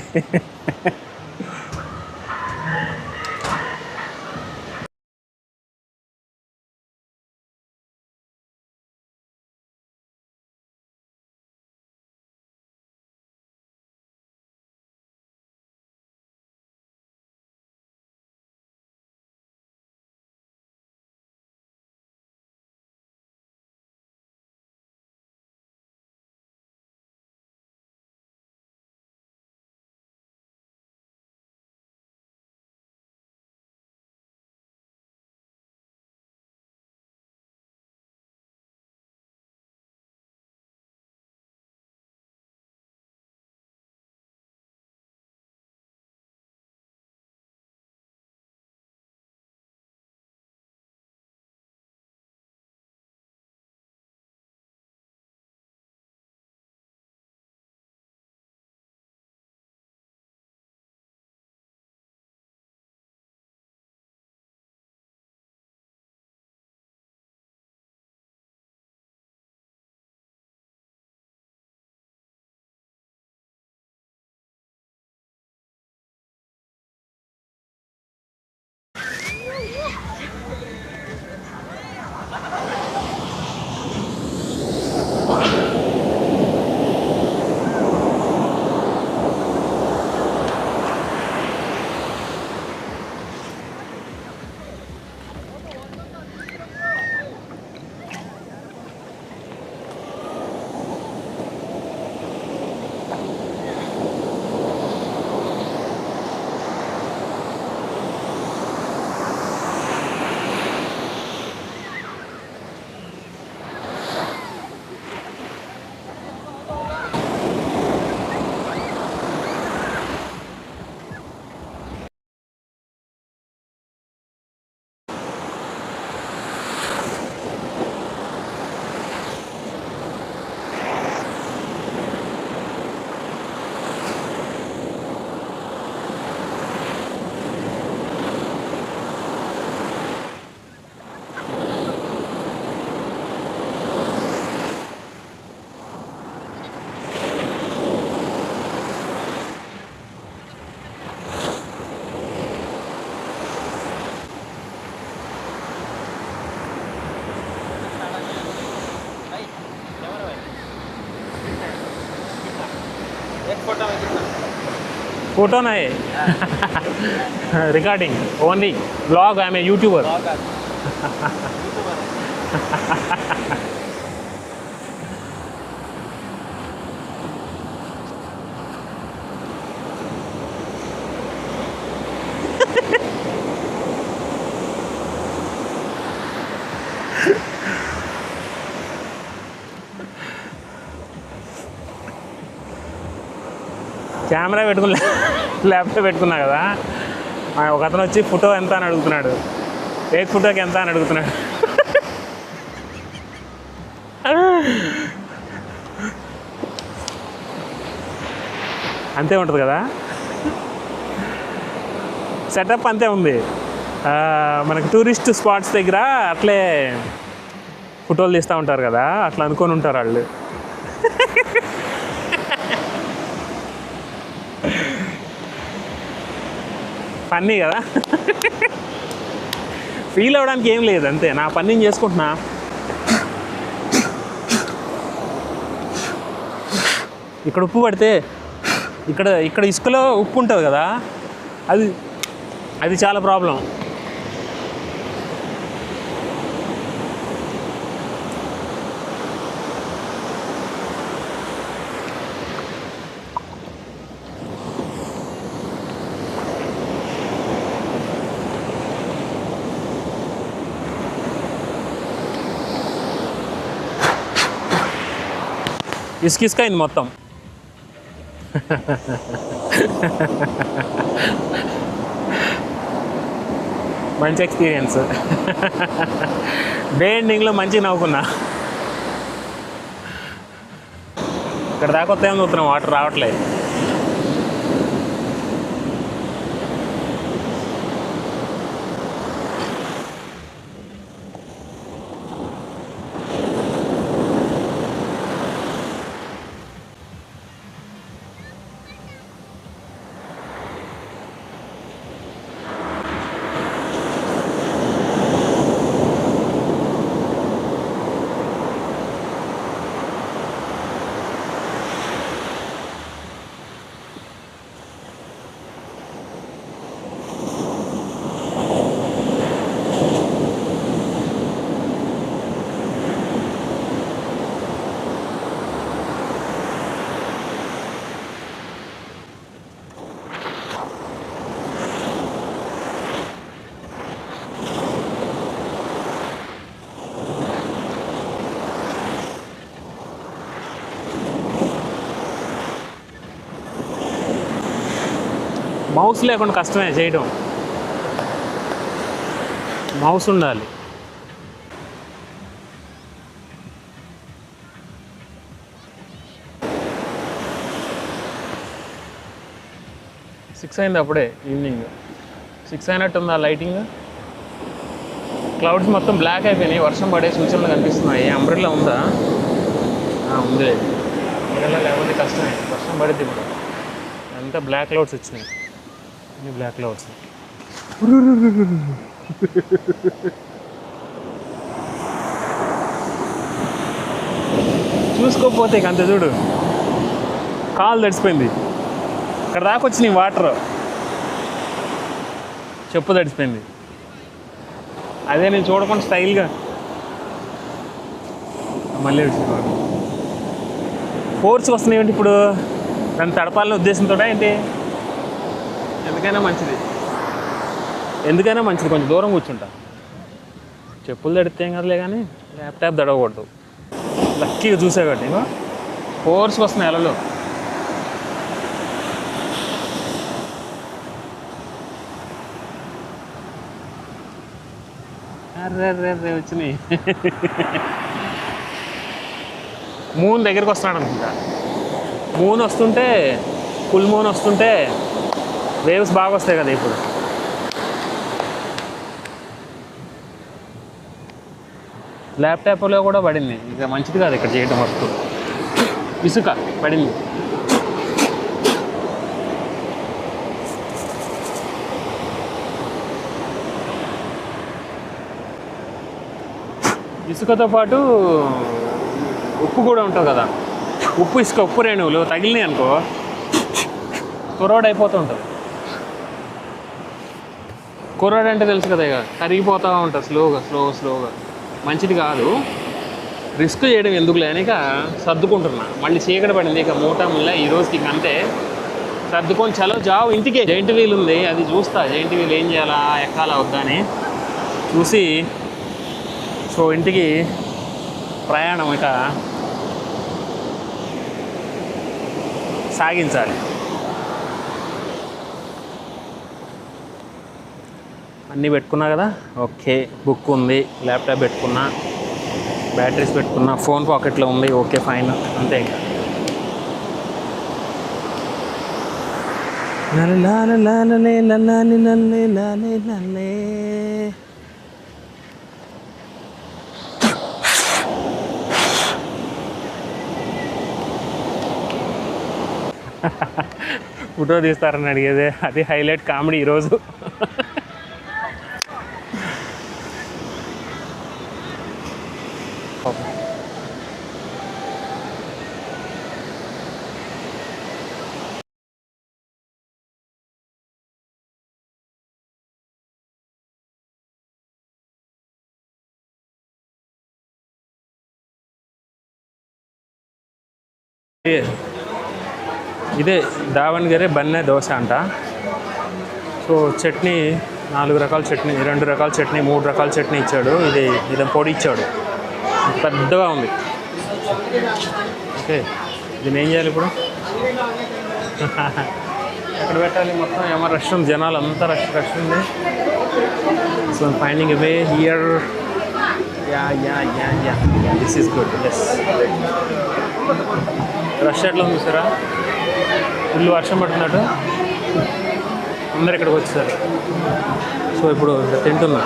फोटो नहीं recording only blog I am a YouTuber camera పెట్టుకుని ల్యాప్టాప్ పెట్టుకున్నా కదా ఒక అతను వచ్చి ఫోటో ఎంత అని అడుగుతున్నాడు, ఏ ఫోటోకి ఎంత అని అడుగుతున్నాడు. అంతే ఉంటుంది కదా, సెటప్ అంతే ఉంది. మనకి టూరిస్ట్ స్పాట్స్ దగ్గర అట్లే ఫోటోలు తీస్తూ ఉంటారు కదా, అట్లా అనుకొని ఉంటారు వాళ్ళు. ఫన్నీ కదా, ఫీల్ అవ్వడానికి ఏం లేదు, అంతే నా పని నేను చేసుకుంటున్నా. ఇక్కడ ఉప్పు పడితే ఇక్కడ ఇసుకలో ఉప్పు ఉంటుంది కదా, అది చాలా ప్రాబ్లం. ఇసుక అయింది మొత్తం. మంచి ఎక్స్పీరియన్స్. డే ఎండింగ్లో మంచిగా నవ్వుకున్నా. ఇక్కడ దాకా వస్తాయని చూస్తున్నాం, వాటర్ రావట్లేదు. మౌస్ లేకుండా కష్టమే చేయడం. మౌస్ ఉండాలి. సిక్స్ అయింది అప్పుడే, ఈవినింగ్ 6 అయినట్టుంది. ఆ లైటింగ్, క్లౌడ్స్ మొత్తం బ్లాక్ అయిపోయినాయి, వర్షం పడే సూచనలు కనిపిస్తున్నాయి. అంబ్రెల్లా ఉందా? ఉంది. అంబ్రెల్లా లేకపోతే కష్టమే, వర్షం పడితే ఇప్పుడు. అంతా బ్లాక్ క్లౌడ్స్ వచ్చినాయి, అన్ని బ్లాక్ క్లౌడ్స్. చూసుకోకపోతే ఇక అంతే. చూడు, కాలు తడిసిపోయింది. ఇక్కడ దాకా వచ్చినాయి వాటర్, చెప్పు తడిసిపోయింది. అదే నేను చూడకుండా స్టైల్గా మళ్ళీ వచ్చింది. ఫోర్స్కి వస్తున్నాయి ఏంటి ఇప్పుడు? దాన్ని తడపాలనే ఉద్దేశంతో ఏంటి? ఎందుకైనా మంచిది కొంచెం దూరం కూర్చుంటా. చెప్పులు తడితే ఏం కదలే, కానీ ల్యాప్టాప్ తడవకూడదు. లక్కీగా చూసేవాటి ఫోర్స్కి వస్తున్నాయి అలలు. అర్రే వచ్చినాయి. మూన్ దగ్గరికి వస్తున్నాడు అనుకుంటా. మూన్ వస్తుంటే, ఫుల్ మూన్ వస్తుంటే వేవ్స్ బాగా వస్తాయి కదా ఇప్పుడు. ల్యాప్టాప్లో కూడా పడింది. ఇక మంచిది కాదు ఇక్కడ చేయడం. వర్క్ ఇసుక పడింది. ఇసుకతో పాటు ఉప్పు కూడా ఉంటుంది కదా. ఉప్పు రేణువులు తగిలినాయి అనుకో, కుర్రోడ్ అయిపోతూ ఉంటుంది. కుర్రోడ్ అంటే తెలుసు కదా, ఇక కరిగిపోతూ ఉంటుంది స్లోగా. మంచిది కాదు. రిస్క్ చేయడం ఎందుకులే అని ఇక సర్దుకుంటున్నా. మళ్ళీ చీకటి పడింది, ఇక మూటముల్లా ఈ రోజుకి ఇక అంతే. సర్దుకొని చలో జావు ఇంటికే. జైంట్ వీల్ ఉంది, అది చూస్తా. జైంట్ వీల్ ఏం చేయాలా, ఎక్కాలా వద్దా అని చూసి, సో ఇంటికి ప్రయాణం ఇక సాగించాలి. అన్నీ పెట్టుకున్నా కదా, ఓకే. బుక్ ఉంది, ల్యాప్టాప్ పెట్టుకున్నా, బ్యాటరీస్ పెట్టుకున్నా, ఫోన్ పాకెట్లో ఉంది, ఓకే ఫైన్, అంతే. ఇంకా ఫోటో తీస్తారని అడిగేదే, అది హైలైట్ కామెడీ ఈరోజు. ఇదే దావణగిరి బన్నె దోశ అంట. సో చట్నీ 4 రకాల చట్నీ, 2 రకాల చట్నీ, 3 రకాల చట్నీ ఇచ్చాడు. ఇది పొడి ఇచ్చాడు, పెద్దగా ఉంది. ఓకే, దీన్ని ఏం చేయాలి ఇప్పుడు? ఎక్కడ పెట్టాలి? మొత్తం ఏమో రష్ ఉంది, జనాలు అంతా రష్ ఉంది. So finding a way here. Yeah this is good. Yes, rush ఎట్లా ఉంది చూసారా? ఫుల్ వర్షం పడుతున్నట్టు అందరు ఇక్కడికి వచ్చేసారు. సో ఇప్పుడు తింటున్నా.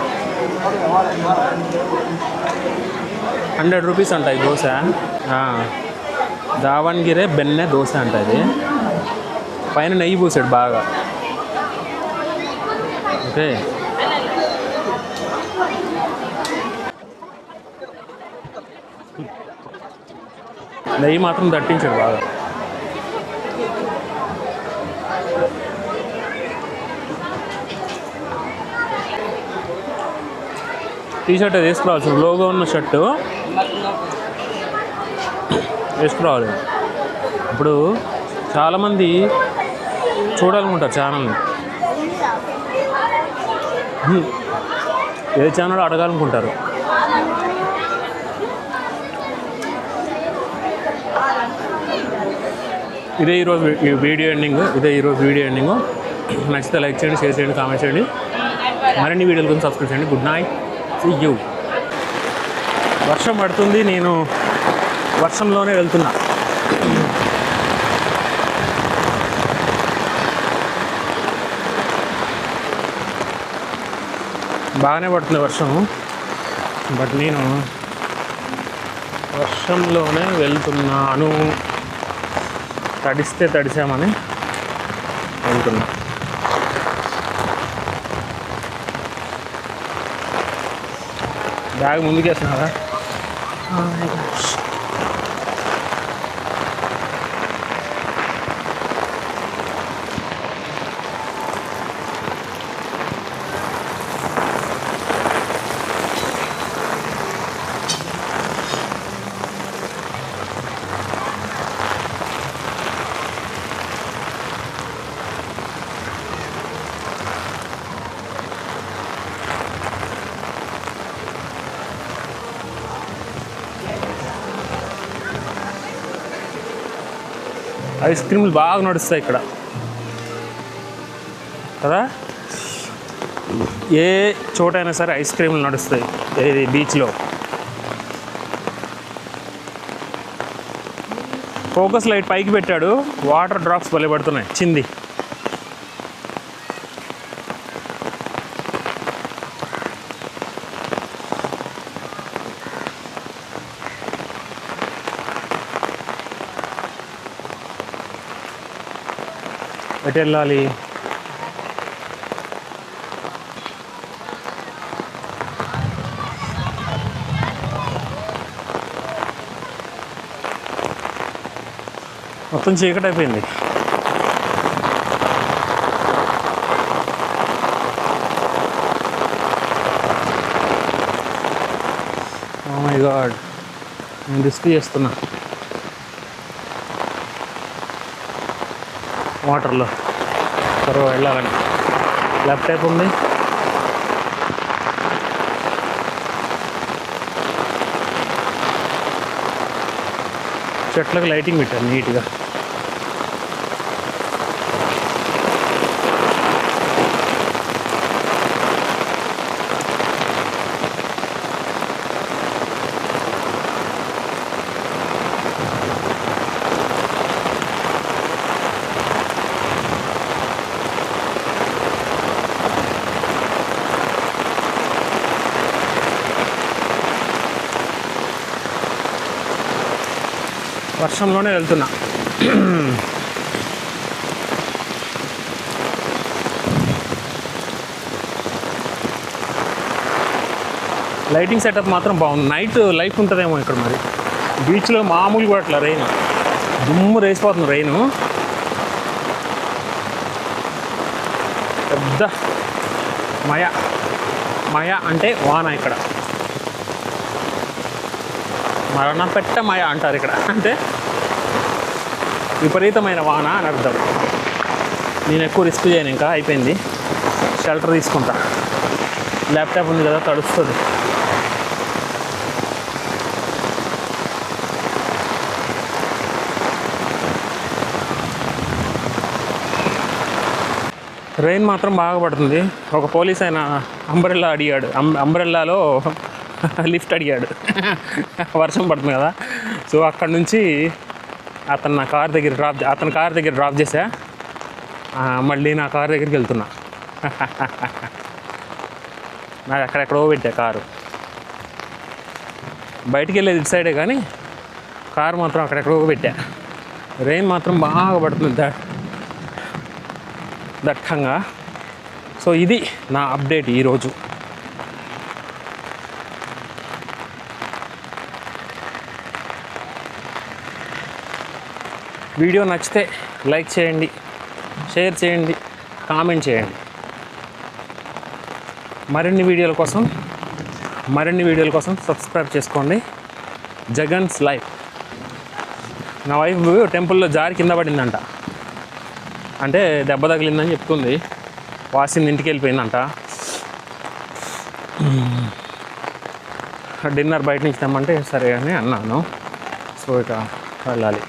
100 రూపీస్ అంట ఈ దోశ. దావణగిరి బెన్నె దోశ అంట. ఇది పైన నెయ్యి పూసాడు బాగా. ఓకే, నెయ్యి మాత్రం దట్టించాడు బాగా. టీషర్ట్ అది వేసుకురావాలి, లోగో ఉన్న షర్టు వేసుకురావాలి. ఇప్పుడు చాలామంది చూడాలనుకుంటారు ఛానల్ని, ఏ ఛానల్ అడగాలనుకుంటారు. ఇదే ఈరోజు వీడియో ఎండింగ్. నచ్చితే లైక్ చేయండి, షేర్ చేయండి, కామెంట్ చేయండి. మరిన్ని వీడియోల గురించి సబ్స్క్రైబ్ చేయండి. Good night, see you. వర్షం పడుతుంది, నేను వర్షంలోనే వెళ్తున్నా. బాగానే పడుతుంది వర్షం, బట్ నేను వర్షంలోనే వెళ్తున్నాను. తడిస్తే తడిసామని వెళ్తున్నా. బ్యాగ్ ముందుకేస్తున్నారా? ఐస్ క్రీములు బాగా నడుస్తాయి ఇక్కడ కదా. ఏ చోటైనా సరే ఐస్ క్రీములు నడుస్తాయి. ఇది బీచ్లో ఫోకస్ లైట్ పైకి పెట్టాడు, వాటర్ డ్రాప్స్ భలే పడుతున్నాయి. చింది ఎటు వెళ్ళాలి? మొత్తం చీకటి అయిపోయింది. ఓ మై గాడ్, నేను రిస్క్ చేస్తున్నా వాటర్లో. త్వరగా వెళ్ళాలని. ల్యాప్టాప్ ఉంది, చెట్లకు లైటింగ్ పెట్టారు నీట్గా. వర్షంలోనే వెళ్తున్నా. లైటింగ్ సెటప్ మాత్రం బాగుంది. నైట్ లైఫ్ ఉంటుందేమో ఇక్కడ. మరి బీచ్లో మామూలుగా అట్లా రెయిన్ దుమ్ము రేసిపోతుంది. రెయిన్ పెద్ద మయ అంటే వాన. ఇక్కడ మరణ పెట్ట మయ అంటారు ఇక్కడ. అంటే విపరీతమైన వాన అని అర్థం. నేను ఎక్కువ రిస్క్ చేయను, ఇంకా అయిపోయింది. షెల్టర్ తీసుకుంటా. ల్యాప్టాప్ ఉంది కదా, తడుస్తుంది. రెయిన్ మాత్రం బాగా పడుతుంది. ఒక పోలీస్ ఆయన అంబ్రెల్లా అడిగాడు. అంబ్రెల్లాలో లిఫ్ట్ అడిగాడు. వర్షం పడుతుంది కదా. సో అక్కడ నుంచి అతను కార్ దగ్గర డ్రాప్ చేశా. మళ్ళీ నా కార్ దగ్గరికి వెళ్తున్నా. నాకు అక్కడెక్కడో పెట్టా కారు. బయటికి వెళ్ళేది ఇటు సైడే, కానీ కారు మాత్రం అక్కడెక్కడో పెట్టా. రెయిన్ మాత్రం బాగా పడుతుంది దట్టంగా. సో ఇది నా అప్డేట్ ఈరోజు. వీడియో నచ్చితే లైక్ చేయండి, షేర్ చేయండి, కామెంట్ చేయండి. మరిన్ని వీడియోల కోసం సబ్స్క్రైబ్ చేసుకోండి. జగన్స్ లైఫ్. నా వైఫ్ టెంపుల్లో జారి కింద పడిందంట. అంటే దెబ్బ తగిలిందని చెప్తుంది. వాసింది ఇంటికి వెళ్ళిపోయిందంట. డిన్నర్ బయట నుంచి తెమ్మంటే సరే అని అన్నాను. సో ఇక వెళ్ళాలి.